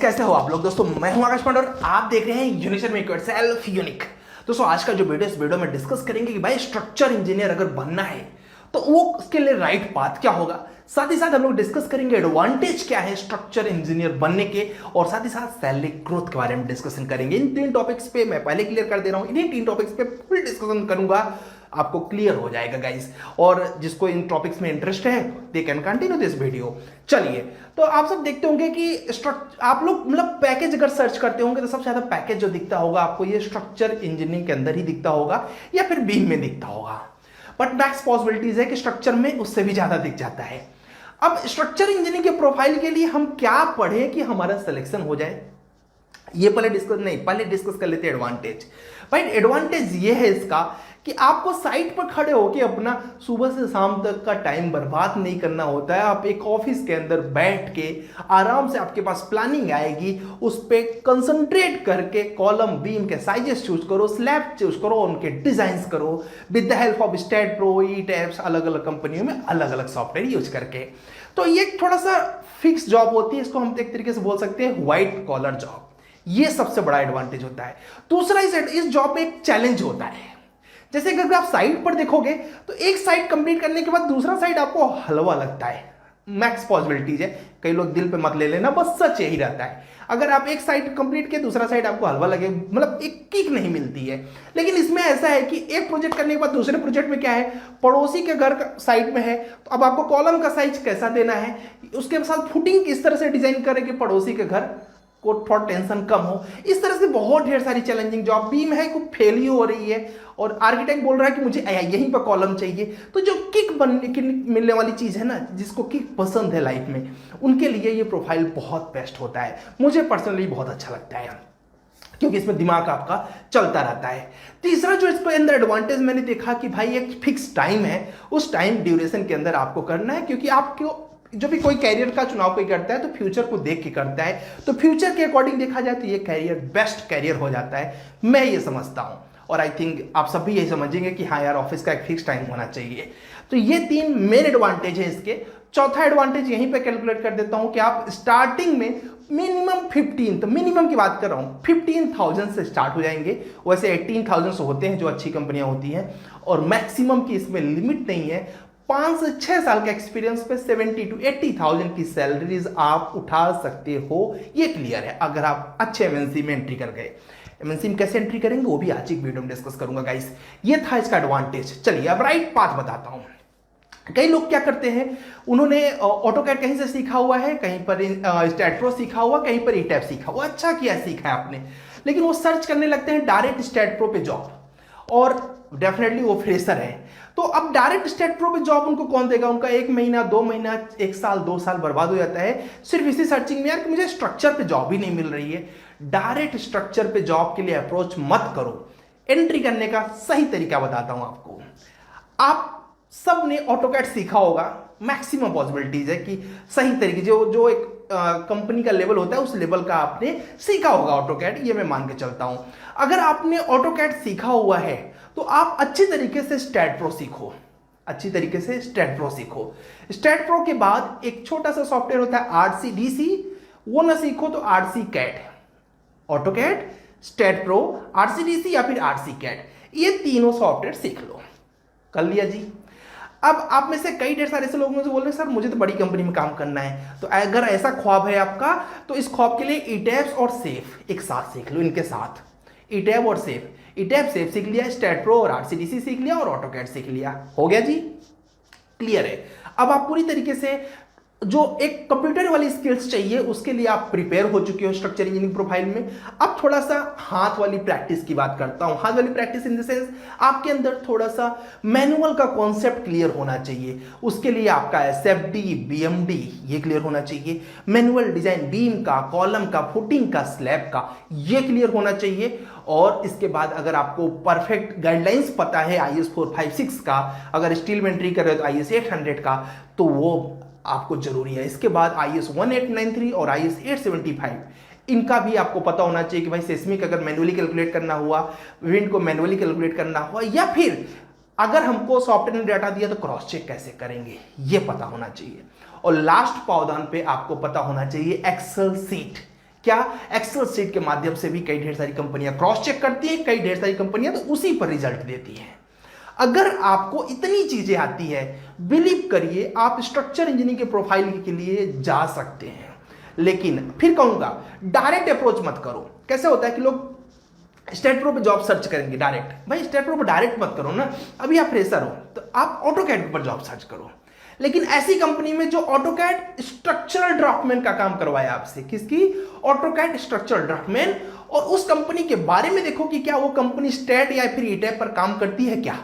कैसे हो आप लोग दोस्तों। मैं हूं आकाश पांडे और आप देख रहे हैं यूनिशन मेक योरसेल्फ यूनिक। दोस्तों आज का जो वीडियो इस वीडियो में डिस्कस करेंगे कि भाई स्ट्रक्चर इंजीनियर अगर बनना है तो वो उसके लिए राइट पाथ क्या होगा। साथ ही साथ हम लोग डिस्कस करेंगे एडवांटेज क्या है स्ट्रक्चर इंजीनियर बनने के, और साथ ही साथ सैलरी ग्रोथ के बारे में डिस्कशन करेंगे। इन तीन टॉपिक्स पे मैं पहले क्लियर कर दे रहा हूं, इन्हीं तीन टॉपिक्स पे फुल डिस्कशन करूंगा, आपको क्लियर हो जाएगा गाइस। और जिसको इन टॉपिक्स में इंटरेस्ट है they can continue this video. चलिए, तो आप सब देखते होंगे कि आप लोग मतलब पैकेज अगर सर्च करते होंगे तो सबसे ज्यादा पैकेज जो दिखता होगा आपको ये स्ट्रक्चर इंजीनियरिंग के अंदर ही दिखता होगा या फिर बीम में दिखता होगा, बट मैक्स पॉसिबिलिटीज है कि स्ट्रक्चर में उससे भी ज्यादा दिख जाता है। अब स्ट्रक्चर इंजीनियरिंग के प्रोफाइल के लिए हम क्या पढ़ें कि हमारा सिलेक्शन हो जाए, ये पहले डिस्कस कर लेते हैं एडवांटेज। भाई एडवांटेज ये है इसका कि आपको साइट पर खड़े होकर अपना सुबह से शाम तक का टाइम बर्बाद नहीं करना होता है। आप एक ऑफिस के अंदर बैठ के आराम से आपके पास प्लानिंग आएगी, उस पर कंसंट्रेट करके कॉलम बीम के साइजेस चूज करो, स्लैब चूज करो, उनके डिजाइन करो with the help of STAAD Pro, ETABS, अलग अलग कंपनियों में अलग अलग सॉफ्टवेयर यूज करके। तो ये थोड़ा सा फिक्स जॉब होती है, इसको हम एक तरीके से बोल सकते हैं व्हाइट कॉलर जॉब। ये सबसे बड़ा एडवांटेज होता है। दूसरा इस जॉब में एक चैलेंज होता है। जैसे कि अगर आप साइड पर देखोगे तो एक साइड कंप्लीट करने के बाद दूसरा साइड आपको हलवा लगता है। मैक्स पॉसिबिलिटीज है, कई लोग दिल पे मत ले लेना, बस सच यही रहता है। अगर आप एक साइड कंप्लीट किए दूसरा साइड आपको हलवा लगे, मतलब एक किक नहीं मिलती है। लेकिन इसमें ऐसा है कि एक प्रोजेक्ट करने के बाद दूसरे प्रोजेक्ट में क्या है, पड़ोसी के घर का साइड में है तो अब आपको कॉलम का साइज कैसा देना है, उसके साथ फुटिंग किस तरह से डिजाइन करें कि पड़ोसी के घर को थोड़ा टेंशन कम हो। इस तरह से बहुत ढेर सारी चैलेंजिंग जॉब। बीम है को फेल ही हो रही है और आर्किटेक्ट बोल रहा है कि मुझे यहीं पर कॉलम चाहिए। तो जो किक बनने की मिलने वाली चीज है ना, जिसको किक पसंद है लाइफ में, उनके लिए ये प्रोफाइल बहुत बेस्ट होता है। मुझे पर्सनली बहुत अच्छा लगता है क्योंकि इसमें दिमाग आपका चलता रहता है। तीसरा जो इसके अंदर एडवांटेज मैंने देखा कि भाई एक फिक्स टाइम है, उस टाइम ड्यूरेशन के अंदर आपको करना है। क्योंकि आपको जो भी कोई कैरियर का चुनाव कोई करता है तो फ्यूचर को देख के करता है, तो फ्यूचर के अकॉर्डिंग देखा जाए तो ये कैरियर बेस्ट कैरियर हो जाता है, मैं ये समझता हूं। और आई थिंक आप सब भी यही समझेंगे कि हाँ यार ऑफिस का एक फिक्स टाइम होना चाहिए। तो ये तीन मेन एडवांटेज है इसके। चौथा एडवांटेज यहीं पे कैलकुलेट कर देता हूं कि आप स्टार्टिंग में मिनिमम 15, तो मिनिमम की बात कर रहा हूं 15,000 से स्टार्ट हो जाएंगे। वैसे 18,000 से होते हैं जो अच्छी कंपनियां होती हैं, और मैक्सिमम की इसमें लिमिट नहीं है। 5 से 6 साल के एक्सपीरियंस पे 70 to 80,000 की सैलरीज आप उठा सकते हो, ये क्लियर है अगर आप अच्छे एमएनसी में एंट्री कर गए। एमएनसी में कैसे एंट्री करेंगे वो भी आज एक वीडियो में डिस्कस करूंगा गाइस। ये था इसका एडवांटेज। चलिए अब राइट पाथ बताता हूं। कई लोग क्या करते हैं, उन्होंने ऑटोकैड कहीं से सीखा हुआ है, कहीं पर स्टैट प्रो सीखा हुआ, कहीं पर ईटैप सीखा हुआ, अच्छा किया सीखा है आपने, लेकिन वो सर्च करने लगते हैं डायरेक्ट स्टैट प्रो पे जॉब, और डेफिनेटली वो फ्रेशर है। तो अब डायरेक्ट स्टैट प्रो पे जॉब उनको कौन देगा, उनका 1 महीना 2 महीना 1 साल 2 साल बर्बाद हो जाता है सिर्फ इसी सर्चिंग में यार कि मुझे स्ट्रक्चर पे जॉब ही नहीं मिल रही है। डायरेक्ट स्ट्रक्चर पे जॉब के लिए अप्रोच मत करो। एंट्री करने का सही तरीका बताता हूं आपको। आप सब ने ऑटोकैड सीखा होगा, मैक्सिमम पॉसिबिलिटीज है कि सही तरीके जो एक कंपनी का लेवल होता है उस लेवल का आपने सीखा होगा ऑटोकैड, ये मैं मान के चलता हूं। अगर आपने ऑटोकैड सीखा हुआ है तो आप अच्छी तरीके से स्टैट प्रो सीखो, अच्छी तरीके से स्टैट प्रो सीखो। स्टैट प्रो के बाद एक छोटा सा सॉफ्टवेयर होता है आरसीडीसी, वो ना सीखो तो RC CAD, AutoCAD, STAAD Pro, RCDC या फिर आरसी कैट, ये तीनों सॉफ्टवेयर सीख लो। कर लिया जी। अब आप में से कई ढेर सारे ऐसे लोग मुझे बोल रहे हैं सर मुझे तो बड़ी कंपनी में काम करना है। तो अगर ऐसा ख्वाब है आपका तो इस ख्वाब के लिए ईटैप्स और सेफ एक साथ सीख लो। इनके साथ ईटैप और सेफ, ईटैप सेफ सीख लिया, स्टैट प्रो और आरसीडीसी सीख लिया और ऑटोकैड सीख लिया, हो गया जी, क्लियर है। अब आप पूरी तरीके से जो एक कंप्यूटर वाली स्किल्स चाहिए उसके लिए आप प्रिपेयर हो चुके हो स्ट्रक्चर इंजीनियरिंग प्रोफाइल में। अब थोड़ा सा हाथ वाली प्रैक्टिस की बात करता हूं। हाथ वाली प्रैक्टिस इन द सेंस आपके अंदर थोड़ा सा मैनुअल का कॉन्सेप्ट क्लियर होना चाहिए। उसके लिए आपका एसएफडी, बीएमडी ये क्लियर होना चाहिए। मैनुअल डिजाइन बीम का, कॉलम का, फुटिंग का, स्लैब का ये क्लियर होना चाहिए। और इसके बाद अगर आपको परफेक्ट गाइडलाइंस पता है आईएस 456 का, अगर स्टील में एंट्री कर रहे हो तो आईएस 800 का, तो वो आपको जरूरी है। इसके बाद आईएस 1893 और आईएस 875 इनका भी आपको पता होना चाहिए कि भाई सेस्मिक अगर मैनुअली कैलकुलेट करना हुआ, विंड को मैनुअली कैलकुलेट करना हुआ, या फिर अगर हमको सॉफ्टवेयर ने डाटा दिया तो क्रॉस चेक कैसे करेंगे ये पता होना चाहिए। और लास्ट पावदान पे आपको पता होना चाहिए एक्सेल सीट क्या एक्सेल सीट के माध्यम से भी कई ढेर सारी कंपनियां क्रॉस चेक करती हैं, कई ढेर सारी कंपनियां तो उसी पर रिजल्ट देती हैं। अगर आपको इतनी चीजें आती है, बिलीव करिए आप स्ट्रक्चर इंजीनियरिंग के प्रोफाइल के लिए जा सकते हैं। लेकिन फिर कहूंगा डायरेक्ट अप्रोच मत करो। कैसे होता है कि लोग स्टेट प्रो पे जॉब सर्च करेंगे डायरेक्ट, भाई स्टेट प्रो पे डायरेक्ट मत करो ना, अभी आप फ्रेशर हो तो आप ऑटोकैड पर जॉब सर्च करो। लेकिन ऐसी कंपनी में जो ऑटोकैड स्ट्रक्चरल ड्राफ्टमैन का काम करवाया आपसे, किसकी? ऑटोकैड स्ट्रक्चरल ड्राफ्टमैन, और उस कंपनी के बारे में देखो कि क्या वो कंपनी स्टेट या फिर ईटैप पर काम करती है क्या।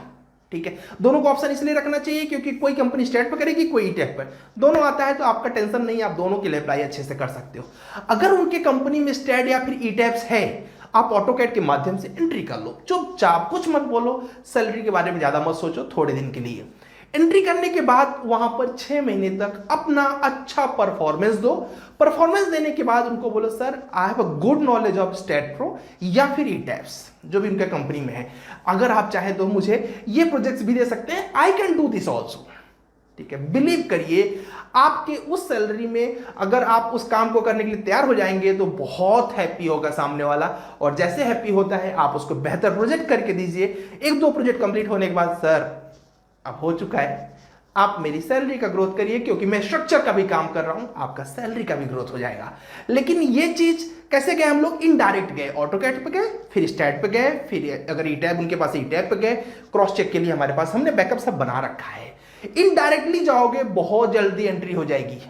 ठीक है, दोनों को ऑप्शन इसलिए रखना चाहिए क्योंकि कोई कंपनी स्टेट पर करेगी, कोई ईटैप पर, दोनों आता है तो आपका टेंशन नहीं, आप दोनों के लिए अप्लाई अच्छे से कर सकते हो। अगर उनके कंपनी में स्टेट या फिर ईटैप्स है, आप ऑटोकैड के माध्यम से एंट्री कर लो, चुपचाप कुछ मत बोलो, सैलरी के बारे में ज्यादा मत सोचो, थोड़े दिन के लिए एंट्री करने के बाद वहां पर 6 महीने तक अपना अच्छा परफॉर्मेंस दो। परफॉर्मेंस देने के बाद उनको बोलो sir I have a good knowledge of state pro या फिर ईटैप्स, जो भी उनका कंपनी में है, अगर आप चाहे तो मुझे ये प्रोजेक्ट्स भी दे सकते हैं, I can do this also. ठीक है, बिलीव करिए आपके उस सैलरी में अगर आप उस काम को करने के लिए तैयार हो जाएंगे तो बहुत हैप्पी होगा सामने वाला, और जैसे हैप्पी होता है आप उसको बेहतर प्रोजेक्ट करके दीजिए। 1-2 प्रोजेक्ट कंप्लीट होने के बाद सर अब हो चुका है, आप मेरी सैलरी का ग्रोथ करिए, क्योंकि मैं स्ट्रक्चर का भी काम कर रहा हूं, आपका सैलरी का भी ग्रोथ हो जाएगा। लेकिन ये चीज कैसे गए हम लोग? इनडायरेक्ट गए, ऑटोकैड पे गए, फिर स्टैट पे गए, फिर अगर ईटैप उनके पास ईटैप पे गए, क्रॉस चेक के लिए हमारे पास हमने बैकअप सब बना रखा है। इनडायरेक्टली जाओगे बहुत जल्दी एंट्री हो जाएगी,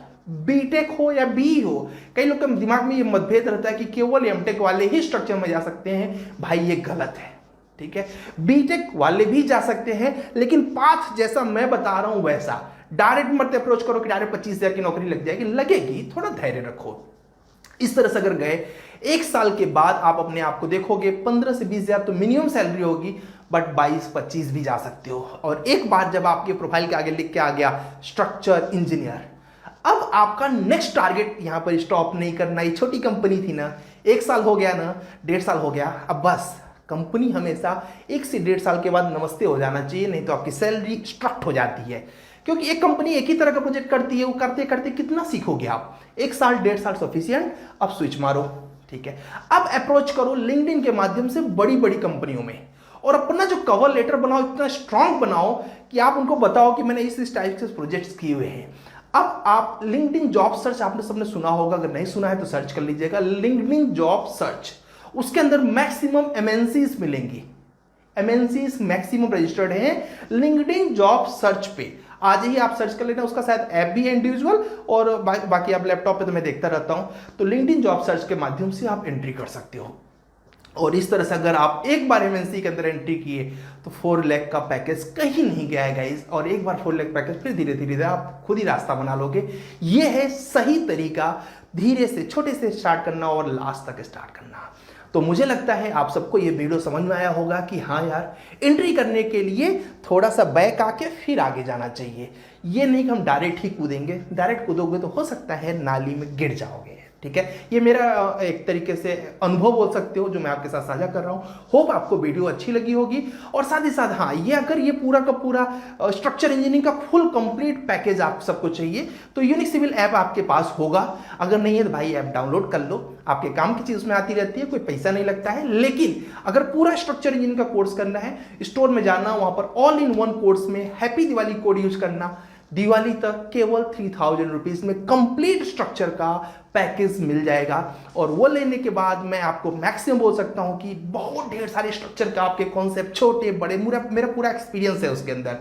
बीटेक हो या बी हो। कई लोग के दिमाग में ये मतभेद रहता है कि केवल एमटेक वाले ही स्ट्रक्चर में जा सकते हैं, भाई ये गलत है। ठीक है, बीटेक वाले भी जा सकते हैं, लेकिन पाथ जैसा मैं बता रहा हूं वैसा डायरेक्ट मत अप्रोच करो कि डायरेक्ट 25,000 की नौकरी लग जाएगी, लगेगी, थोड़ा धैर्य रखो। इस तरह से अगर गए 1 साल के बाद आप अपने आप को देखोगे 15 से 20,000 तो मिनिमम सैलरी होगी, बट 22-25 भी जा सकते हो। और एक बार जब आपके प्रोफाइल के आगे लिख के आ गया स्ट्रक्चर इंजीनियर, अब आपका नेक्स्ट टारगेट यहां पर स्टॉप नहीं करना। ये छोटी कंपनी थी ना, 1 साल हो गया ना, 1.5 साल हो गया, अब बस कंपनी हमेशा 1 से 1.5 साल के बाद नमस्ते हो जाना चाहिए, नहीं तो आपकी सैलरी स्ट्रक्ट हो जाती है। क्योंकि एक कंपनी एक ही तरह का प्रोजेक्ट करती है, वो करते करते कितना सीखोगे आप? 1 साल 1.5 साल सफिशिएंट, अब स्विच मारो। ठीक है, अब अप्रोच करो लिंक्डइन के माध्यम से बड़ी बड़ी कंपनियों में, और अपना जो कवर लेटर बनाओ इतना स्ट्रांग बनाओ कि आप उनको बताओ कि मैंने इस टाइप से प्रोजेक्ट्स किए हुए हैं। अब आप लिंक्डइन जॉब सर्च आपने सबने सुना होगा, अगर नहीं सुना है तो सर्च कर लीजिएगा, लिंक्डइन जॉब सर्च। उसके अंदर मैक्सिमम एमएनसीज मिलेंगी, एमएनसीज मैक्सिमम रजिस्टर्ड हैं लिंक्डइन जॉब सर्च पे। आज ही आप सर्च कर लेना, उसका शायद ऐप भी है इंडिविजुअल, और बाकी आप लैपटॉप पे तो मैं देखता रहता हूं, तो लिंक्डइन जॉब सर्च के माध्यम से आप एंट्री कर सकते हो। और इस तरह से अगर आप एक बार एमएनसी के अंदर एंट्री किए तो 4 लाख का पैकेज कहीं नहीं गया है गाइस, और एक बार 4 लाख पैकेज फिर धीरे धीरे आप खुद ही रास्ता बना लोगे। ये है सही तरीका, धीरे से छोटे से स्टार्ट करना और लास्ट तक स्टार्ट करना। तो मुझे लगता है आप सबको ये वीडियो समझ में आया होगा कि हाँ यार, एंट्री करने के लिए थोड़ा सा बैक आके फिर आगे जाना चाहिए। ये नहीं कि हम डायरेक्ट ही कूदेंगे, डायरेक्ट कूदोगे तो हो सकता है नाली में गिर जाओगे। ठीक है, ये मेरा एक तरीके से अनुभव बोल सकते हो जो मैं आपके साथ साझा कर रहा हूँ। होप आपको वीडियो अच्छी लगी होगी, और साथ ही साथ हाँ, ये अगर ये पूरा का पूरा स्ट्रक्चर इंजीनियरिंग का फुल कंप्लीट पैकेज आप सबको चाहिए तो यूनिक सिविल ऐप आपके पास होगा। अगर नहीं है तो भाई ऐप डाउनलोड कर लो, आपके काम की चीज उसमें आती रहती है, कोई पैसा नहीं लगता है। लेकिन अगर पूरा स्ट्रक्चर इंजीनियरिंग का कोर्स करना है, स्टोर में जाना, वहां पर ऑल इन वन कोर्स में हैप्पी दिवाली कोड यूज करना, दिवाली तक केवल 3000 रुपीज में कंप्लीट स्ट्रक्चर का पैकेज मिल जाएगा। और वो लेने के बाद मैं आपको मैक्सिमम बोल सकता हूं कि बहुत ढेर सारे स्ट्रक्चर का आपके कॉन्सेप्ट छोटे बड़े, मेरा पूरा एक्सपीरियंस है उसके अंदर,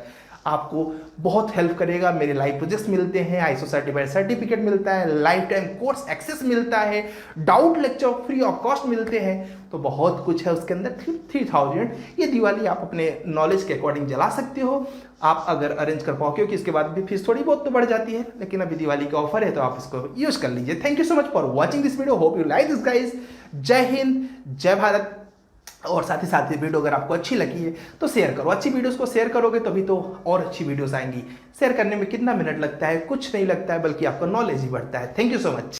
आपको बहुत हेल्प करेगा। मेरे लाइव प्रोजेक्ट्स मिलते हैं, आईएसओ सर्टिफाइड सर्टिफिकेट मिलता है, लाइफ टाइम कोर्स एक्सेस मिलता है, doubt lecture free of cost मिलते हैं, तो बहुत कुछ है उसके अंदर। 3000 ये दिवाली आप अपने नॉलेज के अकॉर्डिंग जला सकते हो, आप अगर अरेंज कर पाओ, क्योंकि इसके बाद भी फीस थोड़ी बहुत तो बढ़ जाती है, लेकिन अभी दिवाली का ऑफर है तो आप इसको यूज कर लीजिए। Thank you so much for watching this video, hope you like this guys. जय हिंद, जय भारत। और साथ ही साथ ये वीडियो अगर आपको अच्छी लगी है तो शेयर करो, अच्छी वीडियोस को शेयर करोगे तभी तो और अच्छी वीडियोस आएंगी। शेयर करने में कितना मिनट लगता है? कुछ नहीं लगता है, बल्कि आपका नॉलेज ही बढ़ता है। Thank you so much.